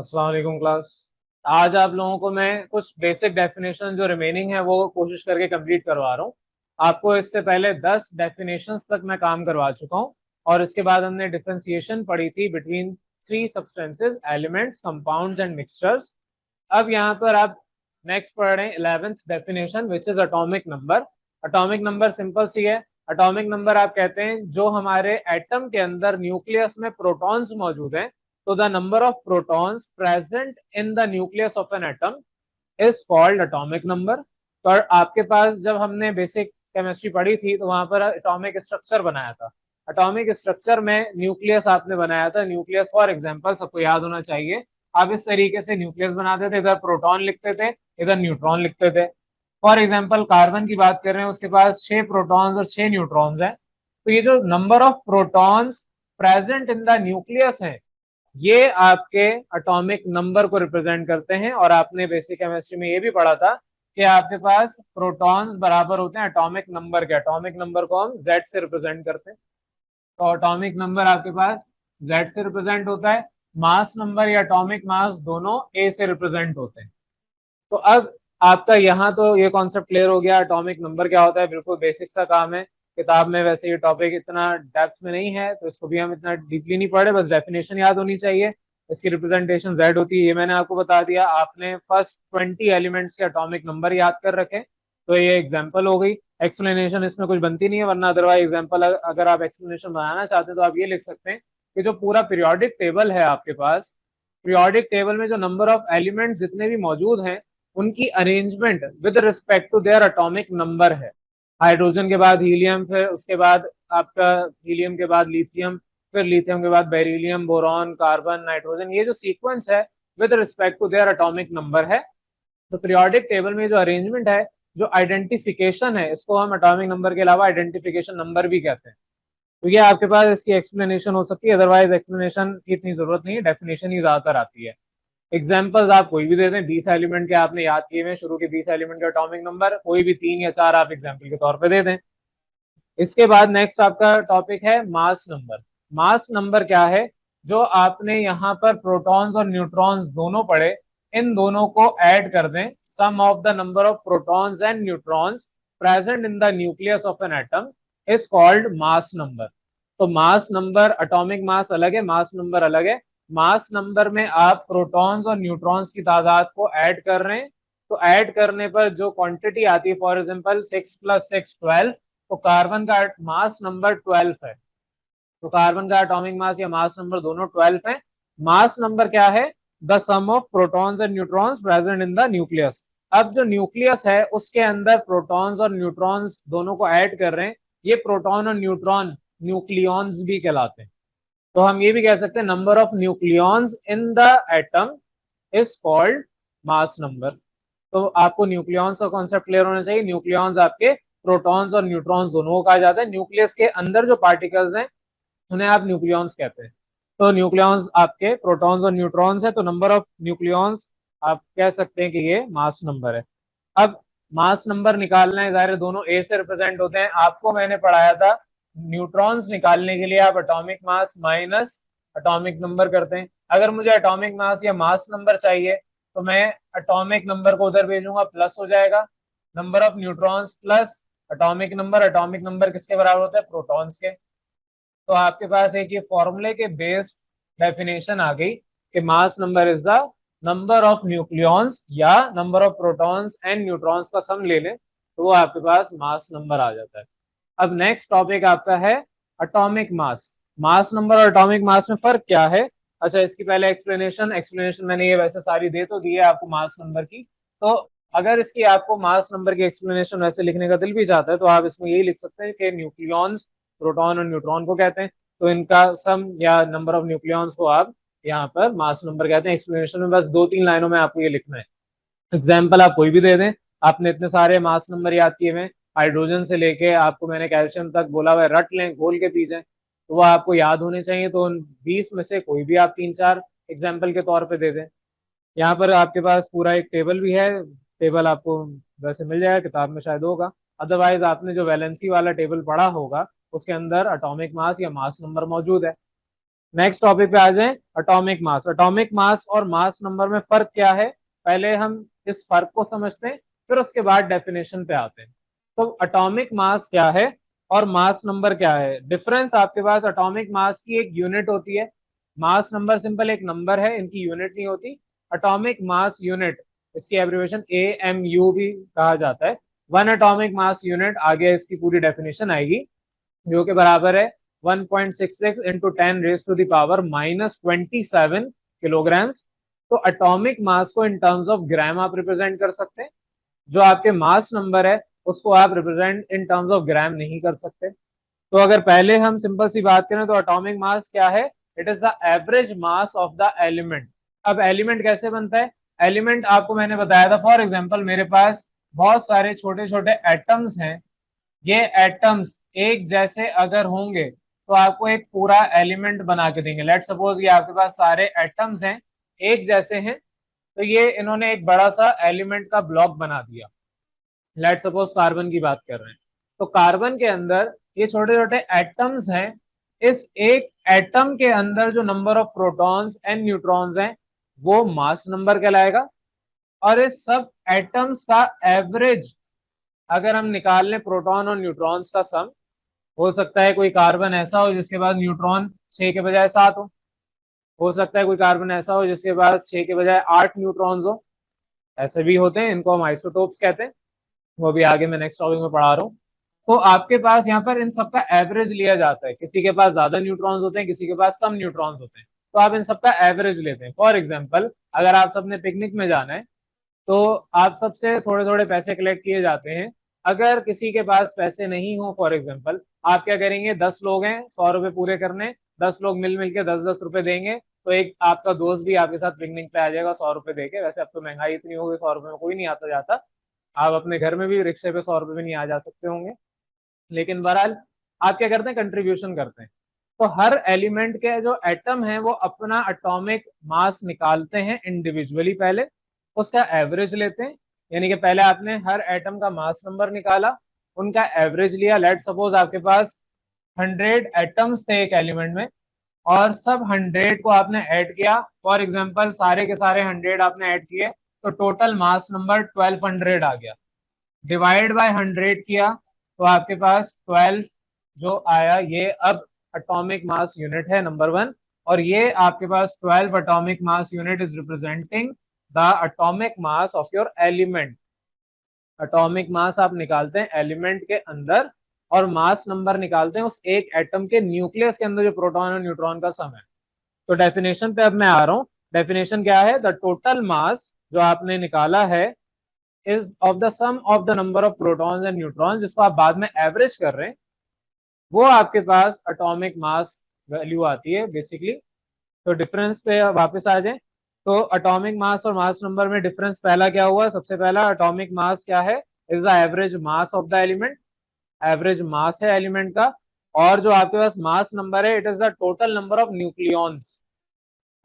अस्सलाम वालेकुम क्लास। आज आप लोगों को मैं कुछ बेसिक डेफिनेशन जो रिमेनिंग है वो कोशिश करके कंप्लीट करवा रहा हूँ। आपको इससे पहले 10 डेफिनेशंस तक मैं काम करवा चुका हूँ और इसके बाद हमने डिफरेंशिएशन पढ़ी थी between three substances, elements, compounds and mixtures. अब यहाँ पर आप नेक्स्ट पढ़ रहे हैं 11th definition which is atomic number. Atomic number simple सी है। एटॉमिक नंबर आप कहते हैं जो हमारे एटम के अंदर न्यूक्लियस में प्रोटॉन्स मौजूद हैं, तो the number of protons present in the nucleus of an atom is called atomic number. पर आपके पास जब हमने बेसिक केमिस्ट्री पढ़ी थी तो वहां पर एटॉमिक स्ट्रक्चर बनाया था। एटॉमिक स्ट्रक्चर में न्यूक्लियस आपने बनाया था। न्यूक्लियस फॉर एग्जांपल सबको याद होना चाहिए। आप इस तरीके से न्यूक्लियस बनाते थे, इधर प्रोटॉन लिखते थे, इधर न्यूट्रॉन लिखते थे। फॉर एग्जाम्पल कार्बन की बात कर रहे हैं, उसके पास 6 प्रोटॉन्स और 6 न्यूट्रॉन्स हैं। तो ये जो number of protons present in the nucleus है, ये आपके एटॉमिक नंबर को रिप्रेजेंट करते हैं। और आपने बेसिक केमिस्ट्री में ये भी पढ़ा था कि आपके पास प्रोटॉन्स बराबर होते हैं एटॉमिक नंबर के। एटॉमिक नंबर को हम जेड से रिप्रेजेंट करते हैं। तो एटॉमिक नंबर आपके पास जेड से रिप्रेजेंट होता है। मास नंबर या एटॉमिक मास दोनों ए से रिप्रेजेंट होते हैं। तो अब आपका यहाँ तो ये कॉन्सेप्ट क्लियर हो गया एटॉमिक नंबर क्या होता है। बिल्कुल बेसिक सा काम है। किताब में वैसे ये टॉपिक इतना डेप्थ में नहीं है तो इसको भी हम इतना डीपली नहीं पढ़े, बस डेफिनेशन याद होनी चाहिए। इसकी रिप्रेजेंटेशन जेड होती है, ये मैंने आपको बता दिया। आपने फर्स्ट 20 एलिमेंट्स के एटॉमिक नंबर याद कर रखे, तो ये एग्जाम्पल हो गई। एक्सप्लेनेशन इसमें कुछ बनती नहीं है, वरना अदरवाइज एग्जाम्पल अगर आप एक्सप्लेनेशन बनाना चाहते हैं तो आप ये लिख सकते हैं कि जो पूरा पीरियोडिक टेबल है आपके पास, पीरियोडिक टेबल में जो नंबर ऑफ एलिमेंट्स जितने भी मौजूद हैं उनकी arrangement with respect to their atomic number है। हाइड्रोजन के बाद हीलियम, फिर उसके बाद आपका हीलियम के बाद लिथियम, फिर लिथियम के बाद बेरिलियम, बोरॉन, कार्बन, नाइट्रोजन, ये जो सीक्वेंस है with respect to their atomic number है। तो पीरियोडिक टेबल में जो अरेंजमेंट है, जो आइडेंटिफिकेशन है, इसको हम एटॉमिक नंबर के अलावा आइडेंटिफिकेशन नंबर भी कहते हैं। तो ये आपके पास इसकी एक्सप्लेनेशन हो सकती है, अदरवाइज एक्सप्लेनेशन की इतनी जरूरत नहीं है, डेफिनेशन ही ज्यादातर आती है। एग्जाम्पल्स आप कोई भी दे दें, 20 एलिमेंट के आपने याद किए हुए शुरू के 20 एलिमेंट के एटॉमिक नंबर, कोई भी 3 या 4 आप एग्जाम्पल के तौर पे दे दें। इसके बाद नेक्स्ट आपका टॉपिक है मास नंबर। मास नंबर क्या है? जो आपने यहाँ पर प्रोटॉन्स और न्यूट्रॉन्स दोनों पढ़े, इन दोनों को ऐड कर दें, sum of the number of protons and neutrons present in the nucleus of an atom is called mass number. तो मास नंबर, एटॉमिक मास अलग है, मास नंबर अलग है। मास नंबर में आप प्रोटॉन्स और न्यूट्रॉन्स की तादाद को ऐड कर रहे हैं, तो ऐड करने पर जो क्वांटिटी आती है, फॉर एग्जांपल 6 + 6 12, तो कार्बन का मास नंबर 12 है। तो कार्बन का एटॉमिक मास या मास नंबर दोनों 12 है। मास नंबर क्या है? The sum of protons and neutrons present in the nucleus. अब जो न्यूक्लियस है उसके अंदर प्रोटॉन्स और न्यूट्रॉन्स दोनों को ऐड कर रहे हैं, ये प्रोटॉन और न्यूट्रॉन न्यूक्लियॉन्स भी कहलाते हैं। तो हम ये भी कह सकते हैं number of nucleons in the atom is called mass number. तो आपको न्यूक्लियॉन्स का कॉन्सेप्ट क्लियर होना चाहिए। न्यूक्लियॉन्स आपके प्रोटॉन्स और न्यूट्रॉन्स दोनों को कहा जाता है। न्यूक्लियस के अंदर जो पार्टिकल्स हैं उन्हें आप न्यूक्लियॉन्स कहते हैं। तो न्यूक्लियॉन्स आपके प्रोटॉन्स और न्यूट्रॉन्स है, तो नंबर ऑफ न्यूक्लियॉन्स आप कह सकते हैं कि ये मास नंबर है। अब मास नंबर निकालना है, जाहिर दोनों ए से रिप्रेजेंट होते हैं। आपको मैंने पढ़ाया था न्यूट्रॉन्स निकालने के लिए आप atomic mass minus atomic number करते हैं। अगर मुझे एटॉमिक मास या मास नंबर चाहिए तो मैं एटॉमिक नंबर को उधर भेजूंगा, प्लस हो जाएगा number of neutrons plus atomic number. Atomic number किसके बराबर होता है? प्रोटॉन्स के। तो आपके पास एक ये फॉर्मूले के बेस्ड डेफिनेशन आ गई कि mass number is the number of nucleons या number of protons and neutrons का सम ले लें तो वो आपके पास मास नंबर आ जाता है। अब नेक्स्ट टॉपिक आपका है एटॉमिक मास। मास नंबर और एटॉमिक मास में फर्क क्या है? अच्छा, इसकी पहले एक्सप्लेनेशन मैंने ये वैसे सारी दे तो दी है आपको मास नंबर की। तो अगर इसकी आपको मास नंबर की एक्सप्लेनेशन वैसे लिखने का दिल भी चाहता है तो आप इसमें यही लिख सकते हैं कि न्यूक्लियॉन्स प्रोटॉन और न्यूट्रॉन को कहते हैं, तो इनका सम या नंबर ऑफ न्यूक्लियॉन्स को आप यहाँ पर मास नंबर कहते हैं। एक्सप्लेनेशन में बस 2-3 लाइनों में आपको ये लिखना है। एग्जाम्पल आप कोई भी दे दें। आपने इतने सारे मास नंबर याद किए हुए, हाइड्रोजन से लेके आपको मैंने कैल्शियम तक बोला हुआ है, रट लें घोल के पीछे, तो वो आपको याद होने चाहिए। तो उन 20 में से कोई भी आप 3-4 एग्जाम्पल के तौर पे दे दें। यहाँ पर आपके पास पूरा एक टेबल भी है। टेबल आपको वैसे मिल जाएगा, किताब में शायद होगा, अदरवाइज आपने जो वैलेंसी वाला टेबल पढ़ा होगा उसके अंदर एटॉमिक मास या मास नंबर मौजूद है। नेक्स्ट टॉपिक पे आ जाए, एटॉमिक मास। एटॉमिक मास और मास नंबर में फर्क क्या है, पहले हम इस फर्क को समझते हैं, फिर उसके बाद डेफिनेशन पे आते हैं। तो एटॉमिक मास क्या है और मास नंबर क्या है? डिफरेंस आपके पास, एटॉमिक मास की एक यूनिट होती है, मास नंबर सिंपल एक नंबर है, इनकी यूनिट नहीं होती। एटॉमिक मास यूनिट, इसकी एब्रिविएशन AMU भी कहा जाता है। वन एटॉमिक मास यूनिट, आगे इसकी पूरी डेफिनेशन आएगी, जो कि बराबर है 1.66 into 10 raise to the power -27 kilograms. तो एटॉमिक मास को इन टर्म्स ऑफ ग्राम आप रिप्रेजेंट कर सकते हैं, जो आपके मास नंबर है उसको आप represent in terms of gram नहीं कर सकते। तो अगर पहले हम सिंपल सी बात करें तो एटॉमिक मास क्या है? It is the average mass of the element. अब एलिमेंट कैसे बनता है? एलिमेंट आपको मैंने बताया था, फॉर एग्जांपल मेरे पास बहुत सारे छोटे छोटे एटम्स हैं, ये एटम्स एक जैसे अगर होंगे तो आपको एक पूरा एलिमेंट बना के देंगे। लेट सपोज ये आपके पास सारे एटम्स हैं, एक जैसे हैं, तो ये इन्होंने एक बड़ा सा एलिमेंट का ब्लॉक बना दिया। लेट सपोज कार्बन की बात कर रहे हैं, तो कार्बन के अंदर ये छोटे छोटे एटम्स हैं, इस एक एटम के अंदर जो number of protons and neutrons हैं वो मास नंबर कहलाएगा। और इस सब एटम्स का एवरेज अगर हम निकाल लें, प्रोटॉन और न्यूट्रॉन्स का सम, हो सकता है कोई कार्बन ऐसा हो जिसके पास न्यूट्रॉन 6 के बजाय 7 हो सकता है कोई कार्बन ऐसा हो जिसके पास 6 के बजाय 8 न्यूट्रॉन्स हो, ऐसे भी होते हैं, इनको हम आइसोटोप्स कहते हैं, वो भी आगे मैं नेक्स्ट टॉपिक में पढ़ा रहा हूँ। तो आपके पास यहाँ पर इन सबका एवरेज लिया जाता है, किसी के पास ज्यादा न्यूट्रॉन्स होते हैं, किसी के पास कम न्यूट्रॉन्स होते हैं, तो आप इन सबका एवरेज लेते हैं। फॉर एग्जाम्पल अगर आप सबने पिकनिक में जाना है तो आप सबसे थोड़े थोड़े पैसे कलेक्ट किए जाते हैं। अगर किसी के पास पैसे नहीं हो, फॉर एग्जाम्पल आप क्या करेंगे, 10 लोग हैं, 100 रुपए पूरे करने, 10 लोग मिल मिल के 10-10 रुपए देंगे, तो एक आपका दोस्त भी आपके साथ पिकनिक पे आ जाएगा 100 रुपए देके। वैसे अब तो महंगाई इतनी हो गई, 100 रुपए में कोई नहीं आता जाता, आप अपने घर में भी रिक्शे पे 100 रुपए में नहीं आ जा सकते होंगे, लेकिन बहरहाल आप क्या करते हैं, कंट्रीब्यूशन करते हैं। तो हर एलिमेंट के जो एटम है वो अपना एटॉमिक मास निकालते हैं इंडिविजुअली, पहले उसका एवरेज लेते हैं, यानी कि पहले आपने हर एटम का मास नंबर निकाला, उनका एवरेज लिया। लेट सपोज आपके पास 100 एटम्स थे एक एलिमेंट में, और सब 100 को आपने ऐड किया, फॉर एग्जांपल सारे के सारे 100 आपने ऐड किए, तो टोटल मास नंबर 1200 आ गया। डिवाइड बाय 100 किया तो आपके पास 12 जो आया, ये अब एटॉमिक मास यूनिट है नंबर 1। और ये आपके पास 12 atomic mass unit is representing the atomic mass of your element. Atomic mass आप निकालते हैं एलिमेंट के अंदर, और मास नंबर निकालते हैं उस एक एटम के न्यूक्लियस के अंदर जो प्रोटॉन और न्यूट्रॉन का सम है। तो डेफिनेशन पे अब मैं आ रहा हूं। डेफिनेशन क्या है? द टोटल मास जो आपने निकाला है is of the sum of the number of protons and neutrons, जिसको आप बाद में एवरेज कर रहे हैं, वो आपके पास एटॉमिक मास वैल्यू आती है बेसिकली। तो डिफरेंस पे वापस आ जाए, तो एटॉमिक मास और मास नंबर में डिफरेंस पहला क्या हुआ? सबसे पहला एटॉमिक मास क्या है? Is the average mass of the element, average mass है एलिमेंट का। और जो आपके पास मास नंबर है, it is the total number of nucleons.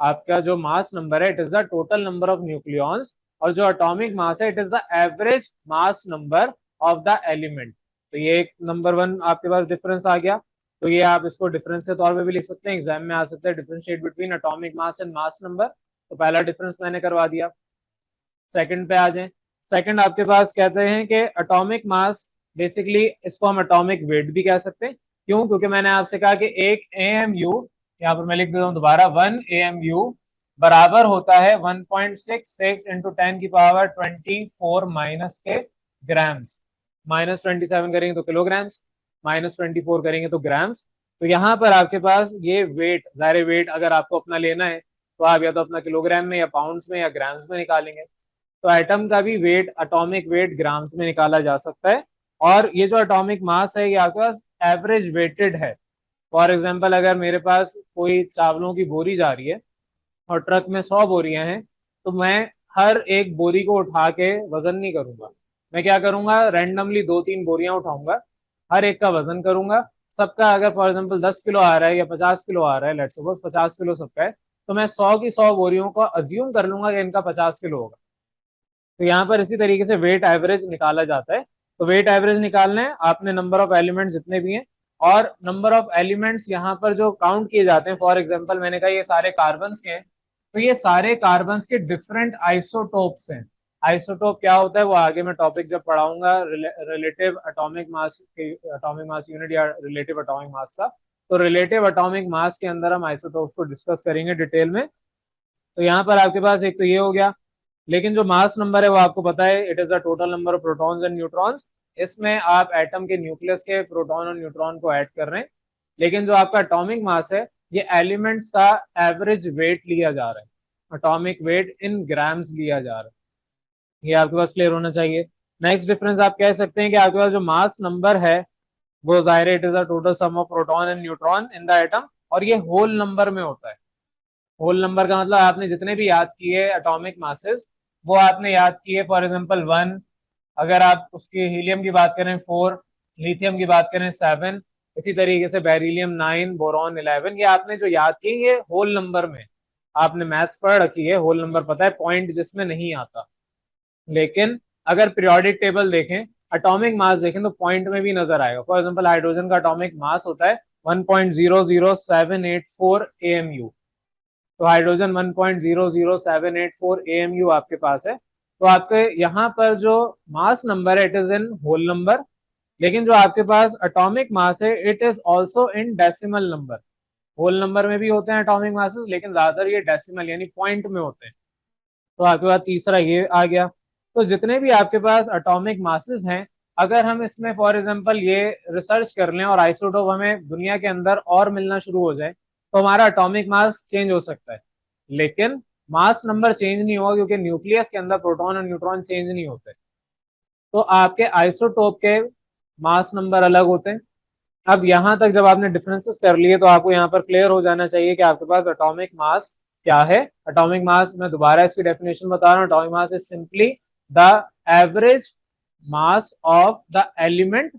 आपका जो मास नंबर है, it is the total number of nucleons. और जो एटॉमिक मास है, it is the average mass number of the element. तो ये एक नंबर 1 आपके पास डिफरेंस आ गया। तो ये आप इसको डिफरेंस के तौर पे भी लिख सकते हैं, एग्जाम में आ सकता है, differentiate between atomic mass and mass number. तो पहला डिफरेंस मैंने करवा दिया। सेकंड पे आ जाए। सेकंड आपके पास कहते हैं कि एटॉमिक मास, बेसिकली इसको हम एटॉमिक वेट भी कह सकते हैं। क्यों? क्योंकि मैंने आपसे कहा कि एक AMU, यहाँ पर मैं लिख देता हूँ दोबारा, 1 AMU बराबर होता है 1.66 इंटू 10 की पावर 24 माइनस के ग्राम्स। -27 करेंगे तो किलोग्राम्स, -24 करेंगे तो ग्राम्स। तो यहाँ पर आपके पास ये वेट, ज़ाहिर वेट अगर आपको अपना लेना है तो आप या तो अपना किलोग्राम में या पाउंड्स में या ग्राम्स में निकालेंगे। तो एटम का भी वेट, एटॉमिक वेट ग्राम्स में निकाला जा सकता है। और ये जो एटॉमिक मास है, ये आपके पास एवरेज वेटेड है। फॉर एग्जांपल अगर मेरे पास कोई चावलों की बोरी जा रही है और ट्रक में 100 बोरियां हैं, तो मैं हर एक बोरी को उठा के वजन नहीं करूंगा। मैं क्या करूंगा, रैंडमली 2-3 बोरियां उठाऊंगा, हर एक का वजन करूंगा। सबका अगर फॉर एग्जांपल 10 किलो आ रहा है या 50 किलो आ रहा है, लेट्स सपोज 50 किलो सबका है, तो मैं 100 की 100 बोरियों को अज्यूम कर लूंगा कि इनका 50 किलो होगा। तो यहाँ पर इसी तरीके से वेट एवरेज निकाला जाता है। तो वेट एवरेज निकालना है आपने, नंबर ऑफ एलिमेंट जितने भी हैं और नंबर ऑफ एलिमेंट्स यहाँ पर जो काउंट किए जाते हैं, फॉर एग्जांपल मैंने कहा ये सारे कार्बन्स के हैं, तो ये सारे कार्बन्स के डिफरेंट आइसोटोप्स हैं। आइसोटोप क्या होता है वो आगे मैं टॉपिक जब पढ़ाऊंगा रिलेटिव एटॉमिक मास यूनिट या रिलेटिव एटॉमिक मास का, तो रिलेटिव एटॉमिक मास के अंदर हम आइसोटोप्स को डिस्कस करेंगे डिटेल में। तो यहाँ पर आपके पास एक तो ये हो गया, लेकिन जो मास नंबर है वो आपको पता है, it is the total number of protons and neutrons. इसमें आप एटम के न्यूक्लियस के प्रोटॉन और न्यूट्रॉन को ऐड कर रहे हैं। लेकिन जो आपका एटॉमिक मास है ये एलिमेंट्स का एवरेज वेट लिया जा रहा है, एटॉमिक वेट इन ग्राम्स लिया जा रहा है। ये आपके पास क्लियर होना चाहिए। नेक्स्ट डिफरेंस आप कह सकते हैं कि आपके पास जो मास नंबर है वो जाहिर है it is the total sum of proton and neutron in the atom, और ये होल नंबर में होता है। होल नंबर का मतलब आपने जितने भी याद किए एटॉमिक मासेस वो आपने याद किए, फॉर एग्जांपल 1, अगर आप उसकी हीलियम की बात करें 4, लिथियम की बात करें 7, इसी तरीके से बेरिलियम 9, बोरॉन 11, ये आपने जो याद किए ये होल नंबर में आपने मैथ्स पढ़ रखी है, होल नंबर पता है, पॉइंट जिसमें नहीं आता। लेकिन अगर पीरियोडिक टेबल देखें, एटॉमिक मास देखें तो पॉइंट में भी नजर आएगा। फॉर एग्जांपल हाइड्रोजन का एटॉमिक मास होता है 1.00784 AMU, तो हाइड्रोजन 1.00784 AMU आपके पास है। तो आपके यहाँ पर जो मास नंबर है it is in whole number, लेकिन जो आपके पास एटॉमिक मास है it is also in decimal number. Whole number में भी होते हैं एटॉमिक मासेस, लेकिन ज्यादातर ये डेसिमल यानी पॉइंट में होते हैं। तो आपके पास तीसरा ये आ गया। तो जितने भी आपके पास एटॉमिक मासेस हैं, अगर हम इसमें फॉर एग्जांपल ये रिसर्च कर लें और आइसोटोप हमें दुनिया के अंदर और मिलना शुरू हो जाए, तो हमारा एटॉमिक मास चेंज हो सकता है, लेकिन मास नंबर चेंज नहीं होगा, क्योंकि न्यूक्लियस के अंदर प्रोटॉन और न्यूट्रॉन चेंज नहीं होते। तो आपके आइसोटोप के मास नंबर अलग होते हैं। अब यहां तक जब आपने डिफरेंसेस कर लिए तो आपको यहाँ पर क्लियर हो जाना चाहिए कि आपके पास एटॉमिक मास क्या है। एटॉमिक मास, मैं दोबारा इसकी डेफिनेशन बता रहा हूँ, atomic mass is simply the average mass of the element,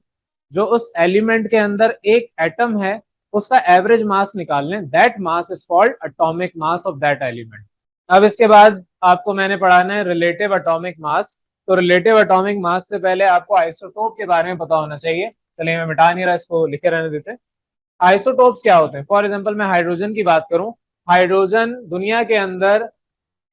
जो उस एलिमेंट के अंदर एक एटम है उसका एवरेज मास निकाल लें, that mass is called atomic mass of that element. अब इसके बाद आपको मैंने पढ़ाना है रिलेटिव एटॉमिक मास। तो रिलेटिव एटॉमिक मास से पहले आपको आइसोटोप के बारे में पता होना चाहिए। चलिए मैं मिटा नहीं रहा, इसको लिखे रहने देते। आइसोटोप्स क्या होते हैं? फॉर एग्जांपल मैं हाइड्रोजन की बात करूं, हाइड्रोजन दुनिया के अंदर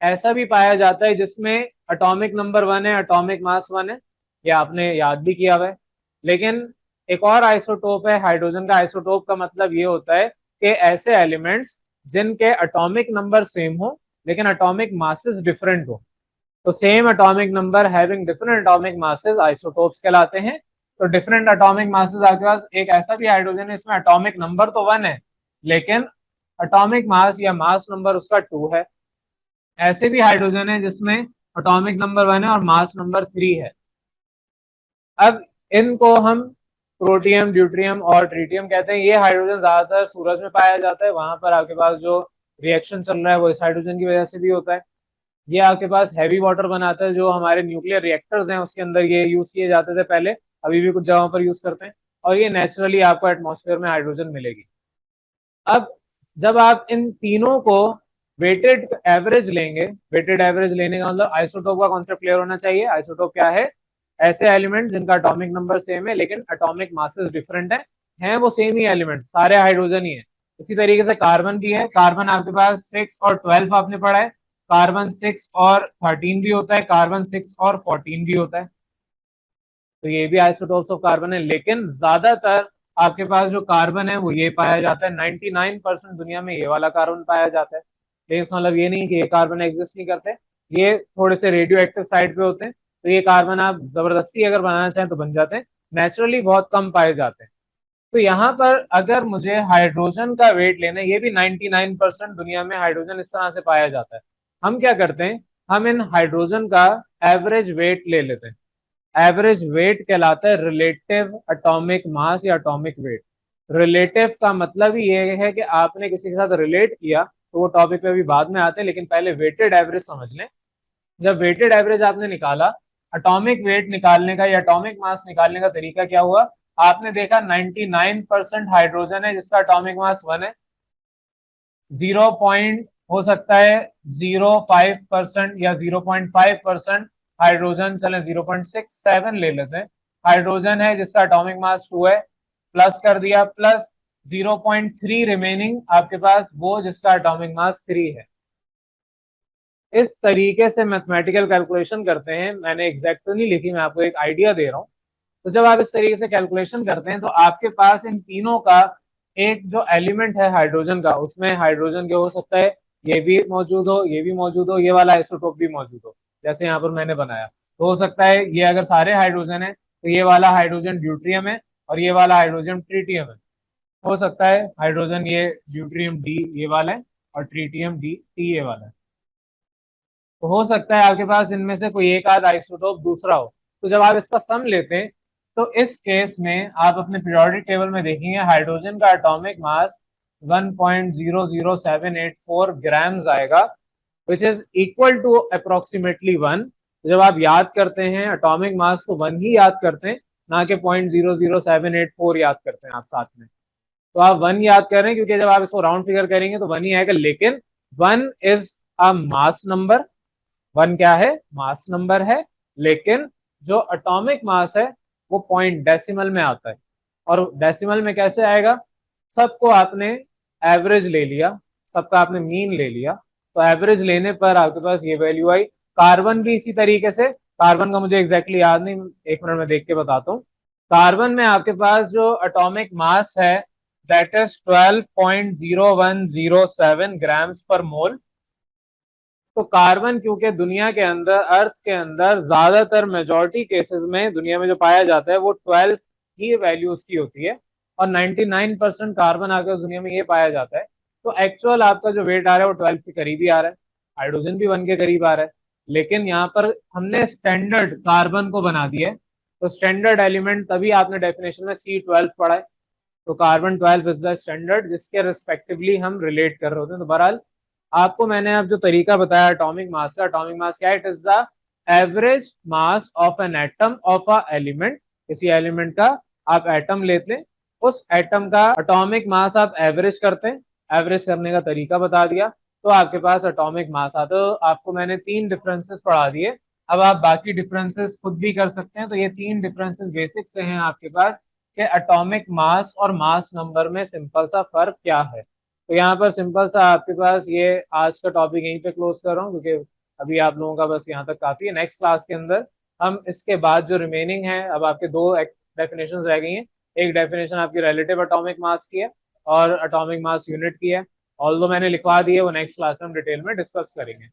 ऐसा भी पाया जाता है जिसमें एटॉमिक नंबर 1 है, एटॉमिक मास 1 है, ये आपने याद भी किया हुआ है। लेकिन एक और आइसोटोप है हाइड्रोजन का। आइसोटोप का मतलब ये होता है कि ऐसे एलिमेंट्स जिनके एटॉमिक नंबर सेम हो लेकिन एटॉमिक मासेस डिफरेंट हो, तो same atomic number having different atomic masses isotopes कहलाते हैं। तो डिफरेंट एटॉमिक मासेस आपके पास एक ऐसा भी हाइड्रोजन है इसमें एटॉमिक नंबर तो 1 है लेकिन एटॉमिक मास या मास नंबर उसका 2 है। ऐसे भी हाइड्रोजन है जिसमें एटॉमिक नंबर 1 है और मास नंबर 3 है। अब इनको हम प्रोटियम, ड्यूट्रियम और ट्रीटियम कहते हैं। ये हाइड्रोजन ज्यादातर सूरज में पाया जाता है, वहां पर आपके पास जो रिएक्शन चल रहा है वो इस हाइड्रोजन की वजह से भी होता है। ये आपके पास हैवी वाटर बनाता है, जो हमारे न्यूक्लियर रिएक्टर्स हैं उसके अंदर ये यूज किए जाते थे पहले, अभी भी कुछ जगहों पर यूज करते हैं, और ये नेचुरली आपको एटमॉस्फेयर में हाइड्रोजन मिलेगी। अब जब आप इन तीनों को वेटेड एवरेज लेंगे, वेटेड एवरेज लेने का मतलब आइसोटोप का कॉन्सेप्ट क्लियर होना चाहिए। आइसोटोप क्या है? ऐसे एलिमेंट्स जिनका एटॉमिक नंबर सेम है लेकिन एटॉमिक मासेस डिफरेंट है वो सेम ही एलिमेंट, सारे हाइड्रोजन ही है। इसी तरीके से कार्बन भी है। कार्बन आपके पास 6 और 12 आपने पढ़ा है, कार्बन 6 और 13 भी होता है, कार्बन 6 और 14 भी होता है। तो ये भी आइसोटोप्स ऑफ कार्बन है, लेकिन ज्यादातर आपके पास जो कार्बन है वो ये पाया जाता है। 99% दुनिया में ये वाला कार्बन पाया जाता है, लेकिन इसका मतलब ये नहीं कि ये कार्बन एग्जिस्ट नहीं करते, ये थोड़े से रेडियो एक्टिव साइड पे होते हैं। तो ये कार्बन आप जबरदस्ती अगर बनाना चाहें तो बन जाते हैं, नेचुरली बहुत कम पाए जाते हैं। तो यहाँ पर अगर मुझे हाइड्रोजन का वेट लेना है, ये भी 99% दुनिया में हाइड्रोजन इस तरह से पाया जाता है। हम क्या करते हैं, हम इन हाइड्रोजन का एवरेज वेट ले लेते हैं। एवरेज वेट कहलाता है रिलेटिव एटॉमिक मास या एटॉमिक वेट। रिलेटिव का मतलब ही ये है कि आपने किसी के साथ रिलेट किया, तो वो टॉपिक पे भी बाद में आते हैं, लेकिन पहले वेटेड एवरेज समझ लें। जब वेटेड एवरेज आपने निकाला, एटॉमिक वेट निकालने का या एटॉमिक मास निकालने का तरीका क्या हुआ? आपने देखा 99% हाइड्रोजन है जिसका एटॉमिक मास 1 है, 0 पॉइंट हो सकता है 0.5% या 0.5% हाइड्रोजन, चले 0.67 ले लेते हैं, हाइड्रोजन है जिसका एटॉमिक मास 2 है, प्लस कर दिया, प्लस 0.3 रिमेनिंग आपके पास वो जिसका एटॉमिक मास 3 है। इस तरीके से मैथमेटिकल कैलकुलेशन करते हैं। मैंने एग्जैक्ट तो नहीं लिखी, मैं आपको एक आइडिया दे रहा हूँ। तो जब आप इस तरीके से कैलकुलेशन करते हैं तो आपके पास इन तीनों का एक जो एलिमेंट है हाइड्रोजन का, उसमें हाइड्रोजन के हो सकता है ये भी मौजूद हो, ये भी मौजूद हो, ये वाला आइसोटोप भी मौजूद हो, जैसे यहाँ पर मैंने बनाया। तो हो सकता है ये अगर सारे हाइड्रोजन है तो ये वाला हाइड्रोजन ड्यूट्रियम है और ये वाला हाइड्रोजन ट्रीटियम है। हो सकता है हाइड्रोजन ये ड्यूट्रियम डी ये वाला है और ट्रीटियम डी टी ये वाला है। तो हो सकता है आपके पास इनमें से कोई एक आध आइसोटोप दूसरा हो। तो जब आप इसका सम लेते हैं तो इस केस में आप अपने पीरियोडिक टेबल में देखेंगे हाइड्रोजन का एटॉमिक मास 1.00784 ग्राम्स आएगा, which is equal to approximately 1। जब आप याद करते हैं एटॉमिक मास तो 1 ही याद करते हैं, ना कि 0.00784 याद करते हैं आप साथ में। तो आप 1 याद कर रहे हैं क्योंकि जब आप इसको राउंड फिगर करेंगे तो 1 ही आएगा, लेकिन 1 इज अ मास नंबर। 1 क्या है? मास नंबर है। लेकिन जो एटॉमिक मास है वो पॉइंट डेसिमल में आता है। और डेसिमल में कैसे आएगा? सबको आपने एवरेज ले लिया, सबका आपने मीन ले लिया, तो एवरेज लेने पर आपके पास ये वैल्यू आई। कार्बन भी इसी तरीके से, कार्बन का मुझे एग्जैक्टली याद नहीं, एक मिनट में देख के बताता हूँ। कार्बन में आपके पास जो एटॉमिक मास है दैट इज 12.0107 ग्राम्स पर मोल। तो कार्बन क्योंकि दुनिया के अंदर, अर्थ के अंदर ज्यादातर मेजॉरिटी केसेस में दुनिया में जो पाया जाता है वो 12 ही वैल्यू उसकी होती है, और 99% कार्बन आकर दुनिया में ये पाया जाता है। तो एक्चुअल आपका जो वेट आ रहा है वो 12 के करीब ही आ रहा है। हाइड्रोजन भी 1 के करीब आ रहा है, लेकिन यहाँ पर हमने स्टैंडर्ड कार्बन को बना दिया है। तो स्टैंडर्ड एलिमेंट तभी आपने डेफिनेशन में C12 पढ़ा है। तो कार्बन 12 इज द स्टैंडर्ड जिसके रिस्पेक्टिवली हम रिलेट कर रहे होते हैं। तो बहरहाल आपको मैंने अब जो तरीका बताया एटॉमिक मास का, एटॉमिक मास क्या है? It is the average mass of an atom of a element. किसी एलिमेंट का आप एटम लेते हैं, उस एटम का एटॉमिक मास आप एवरेज करते हैं, एवरेज करने का तरीका बता दिया, तो आपके पास एटॉमिक मास आता है। तो आपको मैंने 3 डिफरेंसेस पढ़ा दिए। अब आप बाकी डिफरेंसेस खुद भी कर सकते हैं। तो ये 3 डिफरेंसेस बेसिक से हैं आपके पास कि एटॉमिक मास और मास नंबर में सिंपल सा फर्क क्या है। तो यहाँ पर सिंपल सा आपके पास ये आज का टॉपिक यहीं पे क्लोज कर रहा हूँ, क्योंकि अभी आप लोगों का बस यहाँ तक काफी है। नेक्स्ट क्लास के अंदर हम इसके बाद जो रिमेनिंग है, अब आपके 2 डेफिनेशन रह गई हैं। एक डेफिनेशन आपकी रिलेटिव एटॉमिक मास की है और एटॉमिक मास यूनिट की है। ऑल्दो मैंने लिखवा दी है, वो नेक्स्ट क्लास में हम डिटेल में डिस्कस करेंगे।